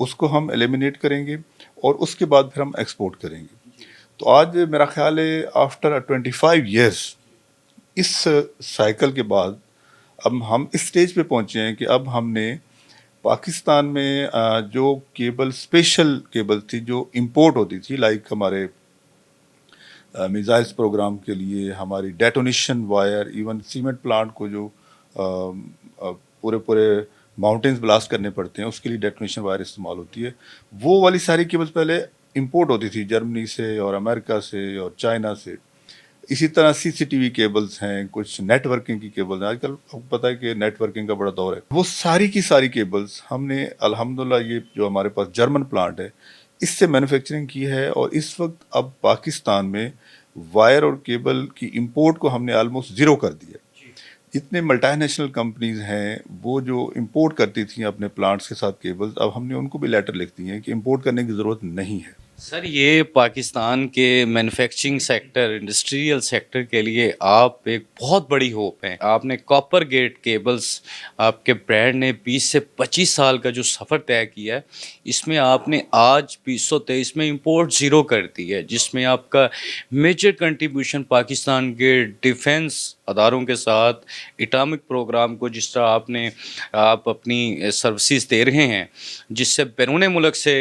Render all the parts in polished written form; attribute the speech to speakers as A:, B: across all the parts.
A: اس کو ہم ایلیمینیٹ کریں گے اور اس کے بعد پھر ہم ایکسپورٹ کریں گے. تو آج میرا خیال ہے آفٹر 25 ایئرس اس سائیکل کے بعد اب ہم اس سٹیج پہ پہنچے ہیں کہ اب ہم نے پاکستان میں جو کیبل اسپیشل کیبل تھی جو امپورٹ ہوتی تھی، لائک ہمارے میزائلس پروگرام کے لیے، ہماری ڈیٹونیشن وائر، ایون سیمنٹ پلانٹ کو جو پورے پورے ماؤنٹینز بلاسٹ کرنے پڑتے ہیں اس کے لیے ڈیٹونیشن وائر استعمال ہوتی ہے. وہ والی ساری کیبلز پہلے امپورٹ ہوتی تھی جرمنی سے اور امریکہ سے اور چائنا سے. اسی طرح CCTV کیبلز ہیں، کچھ نیٹ ورکنگ کی کیبلز ہیں. آج کل آپ کو پتہ ہے کہ نیٹ ورکنگ کا بڑا دور ہے. وہ ساری کی ساری کیبلز ہم نے الحمدللہ یہ جو ہمارے پاس جرمن پلانٹ ہے اس سے مینوفیکچرنگ کی ہے، اور اس وقت اب پاکستان میں وائر اور کیبل کی امپورٹ کو ہم نے آلموسٹ زیرو کر دیا. جتنے ملٹی نیشنل کمپنیز ہیں وہ جو امپورٹ کرتی تھیں اپنے پلانٹس کے ساتھ کیبلز، اب ہم نے ان کو بھی لیٹر لکھ دی ہیں کہ امپورٹ کرنے کی ضرورت نہیں ہے.
B: سر یہ پاکستان کے مینوفیکچرنگ سیکٹر، انڈسٹریل سیکٹر کے لیے آپ ایک بہت بڑی ہوپ ہیں. آپ نے کاپر گیٹ کیبلز، آپ کے برانڈ نے 20 سے 25 سال کا جو سفر طے کیا ہے، اس میں آپ نے آج 2023 میں امپورٹ زیرو کر دی ہے، جس میں آپ کا میجر کنٹریبیوشن پاکستان کے ڈیفنس اداروں کے ساتھ اٹامک پروگرام کو جس طرح آپ اپنی سروسز دے رہے ہیں، جس سے بیرون ملک سے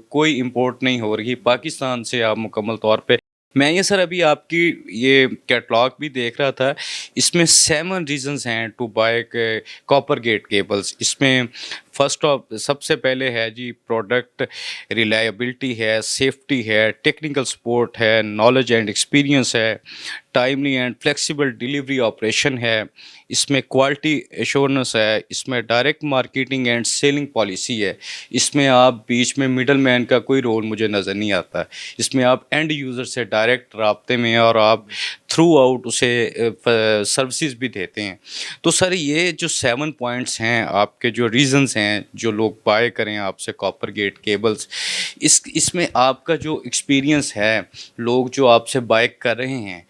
B: کوئی امپورٹ نہیں ہو رہی، پاکستان سے آپ مکمل طور پہ. میں یہ سر ابھی آپ کی یہ کیٹلاگ بھی دیکھ رہا تھا، اس میں 7 ریزنز ہیں to buy copper gate cables. اس میں سب سے پہلے ہے جی پروڈکٹ ریلائبلٹی ہے، سیفٹی ہے، ٹیکنیکل سپورٹ ہے، نالج اینڈ ایکسپیرینس ہے، timely and flexible delivery operation ہے، اس میں کوالٹی ایشورنس ہے، اس میں direct marketing and selling policy ہے. اس میں آپ بیچ میں مڈل مین کا کوئی رول مجھے نظر نہیں آتا. اس میں آپ اینڈ یوزر سے ڈائریکٹ رابطے میں اور آپ تھرو آؤٹ اسے سروسز بھی دیتے ہیں. تو سر یہ جو 7 پوائنٹس ہیں، آپ کے جو ریزنز ہیں جو لوگ بائی کریں آپ سے کاپر گیٹ کیبلز، اس میں آپ کا جو ایکسپیرینس ہے، لوگ جو آپ سے بائی کر رہے ہیں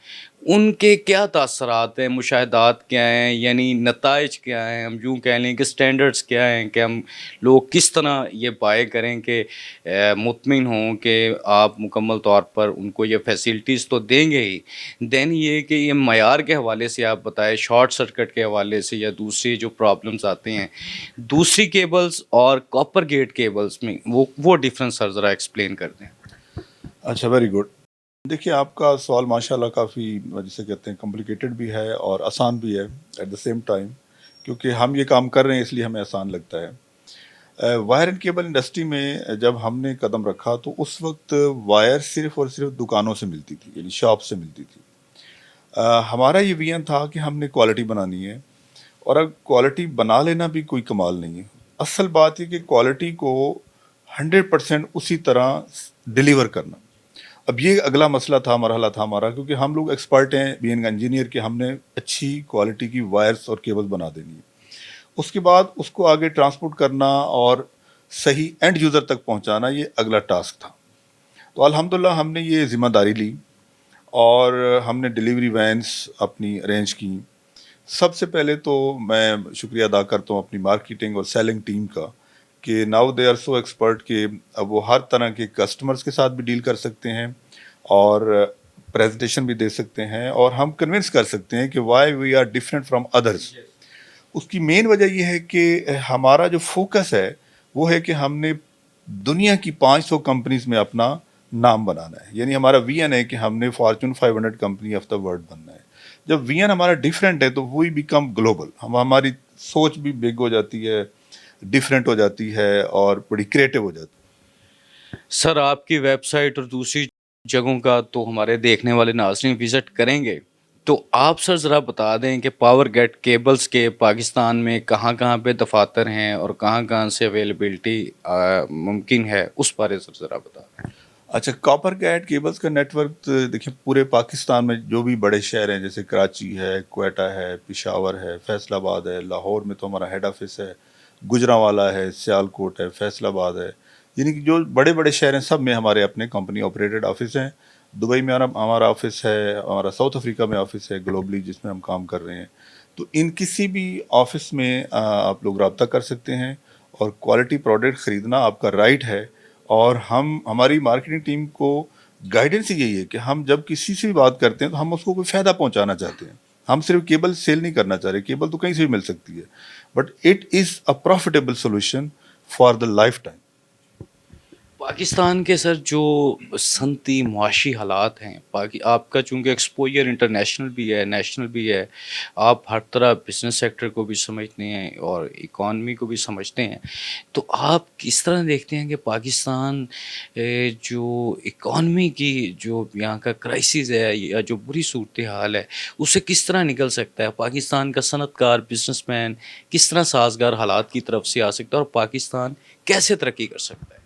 B: ان کے کیا تاثرات ہیں، مشاہدات کیا ہیں، یعنی نتائج کیا ہیں، ہم یوں کہہ لیں کہ سٹینڈرڈز کیا ہیں کہ ہم لوگ کس طرح یہ بائی کریں کہ مطمئن ہوں کہ آپ مکمل طور پر ان کو یہ فیسلٹیز تو دیں گے ہی. دین یہ کہ یہ معیار کے حوالے سے آپ بتائیں، شارٹ سرکٹ کے حوالے سے یا دوسری جو پرابلمز آتے ہیں دوسری کیبلز اور کاپر گیٹ کیبلز میں، وہ ڈفرینس سر ذرا ایکسپلین کر دیں.
A: اچھا، ویری گڈ. دیکھیے آپ کا سوال ماشاءاللہ کافی جسے کہتے ہیں کمپلیکیٹڈ بھی ہے اور آسان بھی ہے ایٹ دا سیم ٹائم، کیونکہ ہم یہ کام کر رہے ہیں اس لیے ہمیں آسان لگتا ہے. وائر اینڈ کیبل انڈسٹری میں جب ہم نے قدم رکھا تو اس وقت وائر صرف اور صرف دکانوں سے ملتی تھی، یعنی شاپ سے ملتی تھی. ہمارا یہ ویژن تھا کہ ہم نے کوالٹی بنانی ہے، اور اب کوالٹی بنا لینا بھی کوئی کمال نہیں ہے. اصل بات یہ کہ کوالٹی کو 100% اسی طرح ڈیلیور کرنا. اب یہ اگلا مسئلہ تھا، مرحلہ تھا ہمارا، کیونکہ ہم لوگ ایکسپرٹ ہیں بینگ انجینئر کہ ہم نے اچھی کوالٹی کی وائرس اور کیبل بنا دینی ہے. اس کے بعد اس کو آگے ٹرانسپورٹ کرنا اور صحیح اینڈ یوزر تک پہنچانا، یہ اگلا ٹاسک تھا. تو الحمدللہ ہم نے یہ ذمہ داری لی اور ہم نے ڈیلیوری وینس اپنی ارینج کی. سب سے پہلے تو میں شکریہ ادا کرتا ہوں اپنی مارکیٹنگ اور سیلنگ ٹیم کا کہ now they are so expert کہ اب وہ ہر طرح کے کسٹمرز کے ساتھ بھی ڈیل کر سکتے ہیں اور پریزنٹیشن بھی دے سکتے ہیں، اور ہم کنونس کر سکتے ہیں کہ why we are different from others. اس کی مین وجہ یہ ہے کہ ہمارا جو فوکس ہے وہ ہے کہ ہم نے دنیا کی 500 کمپنیز میں اپنا نام بنانا ہے. یعنی ہمارا وی این ہے کہ ہم نے fortune 500 company of the world بننا ہے. جب وی این ہمارا ڈفرینٹ ہے تو وی بیکم گلوبل. ہماری سوچ بھی بگ ہو جاتی ہے، ڈفرینٹ ہو جاتی ہے اور بڑی کریٹو ہو جاتی ہے.
B: سر آپ کی ویب سائٹ اور دوسری جگہوں کا تو ہمارے دیکھنے والے ناظرین وزٹ کریں گے، تو آپ سر ذرا بتا دیں کہ پاور گیٹ کیبلز کے پاکستان میں کہاں کہاں پہ دفاتر ہیں اور کہاں کہاں سے اویلیبلٹی ممکن ہے، اس بارے سر ذرا بتا دیں.
A: اچھا، کاپر گیٹ کیبلز کا نیٹ ورک دیکھیں پورے پاکستان میں جو بھی بڑے شہر ہیں جیسے کراچی ہے، کوئٹہ ہے، پشاور ہے، فیصل آباد ہے، لاہور میں تو ہمارا ہیڈ آفس ہے، گجرانوالہ ہے، سیالکوٹ ہے، فیصل آباد ہے، یعنی کہ جو بڑے بڑے شہر ہیں سب میں ہمارے اپنے کمپنی آپریٹڈ آفس ہیں. دبئی میں ہمارا آفس ہے، ہمارا ساؤتھ افریقہ میں آفس ہے گلوبلی جس میں ہم کام کر رہے ہیں. تو ان کسی بھی آفس میں آپ لوگ رابطہ کر سکتے ہیں اور کوالٹی پروڈکٹ خریدنا آپ کا رائٹ ہے. اور ہماری مارکیٹنگ ٹیم کو گائیڈنس یہی ہے کہ ہم جب کسی سے بھی بات کرتے ہیں تو ہم اس کو کوئی فائدہ پہنچانا چاہتے ہیں. ہم صرف کیبل سیل نہیں کرنا چاہ رہے. کیبل تو کہیں سے بھی مل سکتی ہے, but it is a profitable solution for the life time.
B: Pakistan کے سر جو صنعتی معاشی حالات ہیں آپ کا چونکہ ایکسپوجر انٹرنیشنل بھی ہے نیشنل بھی ہے, آپ ہر طرح بزنس سیکٹر کو بھی سمجھتے ہیں اور اکانومی کو بھی سمجھتے ہیں, تو آپ کس طرح دیکھتے ہیں کہ پاکستان جو اکانومی کی جو یہاں کا کرائسس ہے یا جو بری صورتحال ہے اسے کس طرح نکل سکتا ہے؟ پاکستان کا صنعت کار بزنس مین کس طرح سازگار حالات کی طرف سے آ سکتا ہے اور پاکستان کیسے ترقی کر سکتا ہے؟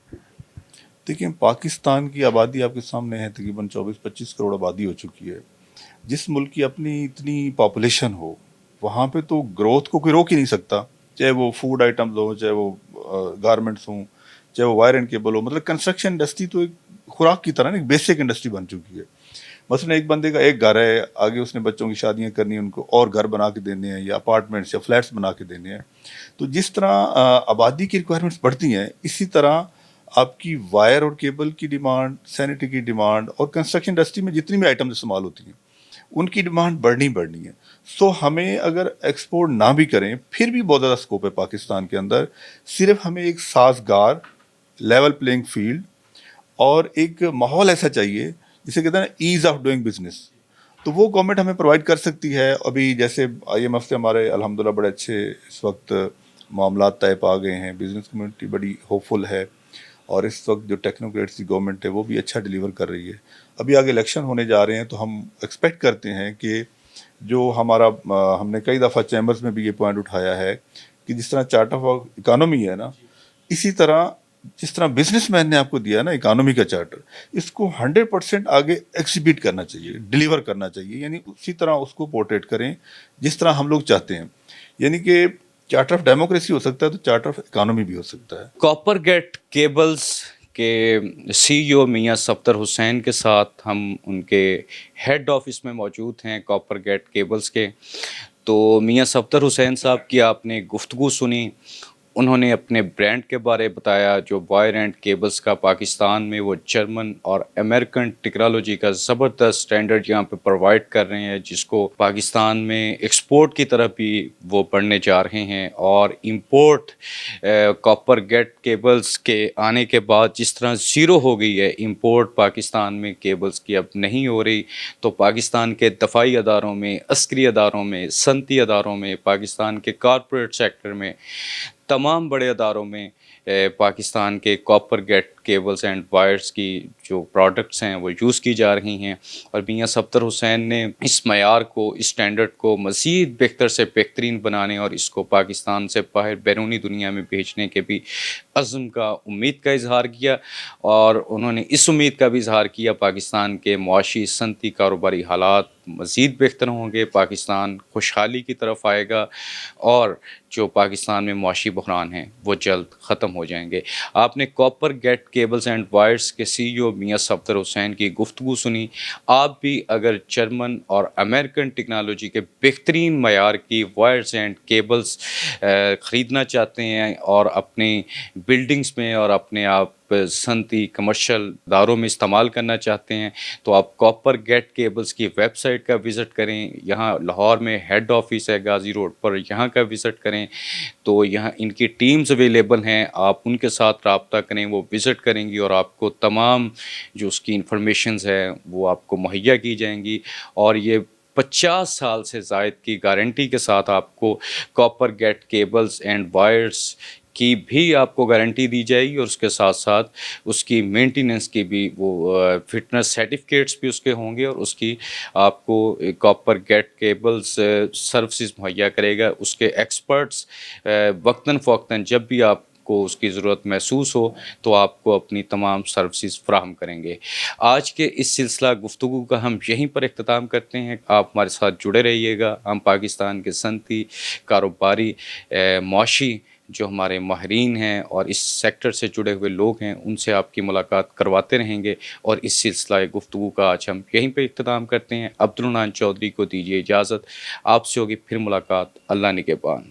A: دیکھیں, پاکستان کی آبادی آپ کے سامنے ہے, تقریباً 24-25 کروڑ آبادی ہو چکی ہے. جس ملک کی اپنی اتنی پاپولیشن ہو وہاں پہ تو گروتھ کو کوئی روک ہی نہیں سکتا, چاہے وہ فوڈ آئٹمز ہوں, چاہے وہ گارمنٹس ہوں, چاہے وہ وائر اینڈ کیبل ہو. مطلب کنسٹرکشن انڈسٹری تو ایک خوراک کی طرح ایک بیسک انڈسٹری بن چکی ہے. مثلاً ایک بندے کا ایک گھر ہے, آگے اس نے بچوں کی شادیاں کرنی ہیں, ان کو اور گھر بنا کے دینے ہیں یا اپارٹمنٹس یا فلیٹس بنا کے دینے ہیں. تو جس طرح آبادی کی ریکوائرمنٹس بڑھتی ہیں, اسی طرح آپ کی وائر اور کیبل کی ڈیمانڈ, سینیٹری کی ڈیمانڈ, اور کنسٹرکشن انڈسٹری میں جتنی بھی آئٹمز استعمال ہوتی ہیں ان کی ڈیمانڈ بڑھنی ہے. سو ہمیں اگر ایکسپورٹ نہ بھی کریں پھر بھی بہت زیادہ اسکوپ ہے پاکستان کے اندر. صرف ہمیں ایک سازگار لیول پلینگ فیلڈ اور ایک ماحول ایسا چاہیے جسے کہتے ہیں نا ایز آف ڈوئنگ بزنس. تو وہ گورنمنٹ ہمیں پرووائڈ کر سکتی ہے. ابھی جیسے IMF سے ہمارے الحمدللہ بڑے اچھے اس وقت معاملات طے پا گئے ہیں, بزنس کمیونٹی بڑی ہوپ فل ہے, اور اس وقت جو ٹیکنوکریٹس کی گورنمنٹ ہے وہ بھی اچھا ڈیلیور کر رہی ہے. ابھی آگے الیکشن ہونے جا رہے ہیں تو ہم ایکسپیکٹ کرتے ہیں کہ جو ہم نے کئی دفعہ چیمبرز میں بھی یہ پوائنٹ اٹھایا ہے کہ جس طرح چارٹ آف اکانومی ہے نا, اسی طرح جس طرح بزنس مین نے آپ کو دیا نا اکانومی کا چارٹر, اس کو 100% آگے ایکسیبٹ کرنا چاہیے, ڈیلیور کرنا چاہیے. یعنی اسی طرح اس کو پورٹریٹ کریں جس طرح ہم لوگ چاہتے ہیں. یعنی کہ چارٹر آف ڈیموکریسی ہو سکتا ہے تو چارٹر آف اکانومی بھی ہو سکتا ہے.
B: کاپر گیٹ کیبلز کے CEO میاں صفدر حسین کے ساتھ ہم ان کے ہیڈ آفس میں موجود ہیں کاپر گیٹ کیبلز کے. تو میاں صفدر حسین صاحب کی آپ نے گفتگو سنی, انہوں نے اپنے برانڈ کے بارے بتایا جو وائر اینڈ کیبلز کا پاکستان میں وہ جرمن اور امریکن ٹیکنالوجی کا زبردست سٹینڈرڈ یہاں پہ پرووائڈ کر رہے ہیں, جس کو پاکستان میں ایکسپورٹ کی طرف بھی وہ بڑھنے جا رہے ہیں. اور امپورٹ کاپر گیٹ کیبلز کے آنے کے بعد جس طرح زیرو ہو گئی ہے امپورٹ پاکستان میں کیبلز کی اب نہیں ہو رہی, تو پاکستان کے دفاعی اداروں میں, عسکری اداروں میں, صنعتی اداروں میں, پاکستان کے کارپوریٹ سیکٹر میں, تمام بڑے اداروں میں پاکستان کے copper gate cables and wires کی جو پروڈکٹس ہیں وہ یوز کی جا رہی ہیں. اور میاں صفدر حسین نے اس معیار کو, اس اسٹینڈرڈ کو مزید بہتر سے بہترین بنانے اور اس کو پاکستان سے باہر بیرونی دنیا میں بھیجنے کے بھی عزم کا, امید کا اظہار کیا. اور انہوں نے اس امید کا بھی اظہار کیا پاکستان کے معاشی صنعتی کاروباری حالات مزید بہتر ہوں گے, پاکستان خوشحالی کی طرف آئے گا اور جو پاکستان میں معاشی بحران ہیں وہ جلد ختم ہو جائیں گے. آپ نے copper gate cables and wires کے CEO میاں صفدر حسین کی گفتگو سنی. آپ بھی اگر جرمن اور امریکن ٹیکنالوجی کے بہترین معیار کی وائرز اینڈ کیبلز خریدنا چاہتے ہیں اور اپنی بلڈنگز میں اور اپنے آپ صنعتی کمرشل اداروں میں استعمال کرنا چاہتے ہیں, تو آپ کاپر گیٹ کیبلز کی ویب سائٹ کا وزٹ کریں. یہاں لاہور میں ہیڈ آفس ہے غازی روڈ پر, یہاں کا وزٹ کریں. تو یہاں ان کی ٹیمز اویلیبل ہیں, آپ ان کے ساتھ رابطہ کریں, وہ وزٹ کریں گی اور آپ کو تمام جو اس کی انفارمیشنز ہیں وہ آپ کو مہیا کی جائیں گی. اور یہ 50 سال سے زائد کی گارنٹی کے ساتھ آپ کو copper gate cables and wires کی بھی آپ کو گارنٹی دی جائے گی, اور اس کے ساتھ ساتھ اس کی مینٹیننس کی بھی وہ فٹنس سرٹیفکیٹس بھی اس کے ہوں گے, اور اس کی آپ کو کاپر گیٹ کیبلز سروسز مہیا کرے گا. اس کے ایکسپرٹس وقتاً فوقتاً جب بھی آپ کو اس کی ضرورت محسوس ہو تو آپ کو اپنی تمام سروسز فراہم کریں گے. آج کے اس سلسلہ گفتگو کا ہم یہیں پر اختتام کرتے ہیں. آپ ہمارے ساتھ جڑے رہیے گا. ہم پاکستان کے صنعتی کاروباری معاشی جو ہمارے ماہرین ہیں اور اس سیکٹر سے جڑے ہوئے لوگ ہیں ان سے آپ کی ملاقات کرواتے رہیں گے. اور اس سلسلہ گفتگو کا آج ہم یہیں پہ اختتام کرتے ہیں. عبدالحنان چودھری کو دیجیے اجازت, آپ سے ہوگی پھر ملاقات. اللہ نگہبان.